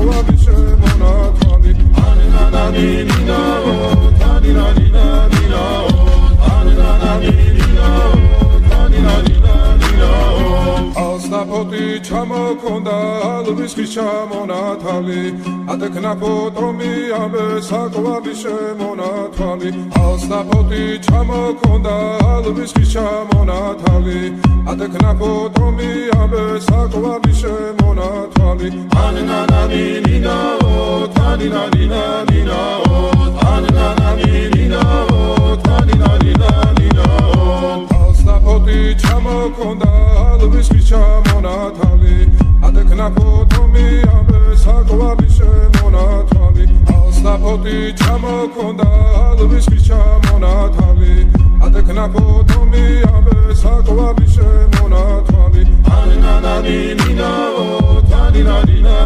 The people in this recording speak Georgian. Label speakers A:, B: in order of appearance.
A: საყვარლის შემონათვალი ანანანინინაო თანინანინანინაო ანანანინინაო თანინანინანინაო ალსნაფოტი ჩამოქონდა ალვის ხის ჩამონათალი ადექნაფოტომი ამე საყვარლის შემონათვალი ალსნაფოტი ჩამოქონდა ალვის ხის ჩამონათალი ადექნაფოტომი ამე საყვარლის შემონათვალი ანანანინინაო თანინანინანინაო ანანანინინაო თანინანინანინაო ალსნაფოტი ჩამოქონდა ალვის ხის ჩამონათალი ადექნაფოტომი ამე საყვარლის შემონათვალი ალსნაფოტი ჩამოქონდა ალვის ხის ჩამონათალი ადექნაფოტომი ამე საყვარლის შემონათვალი ანანანინინაო თანინანინაო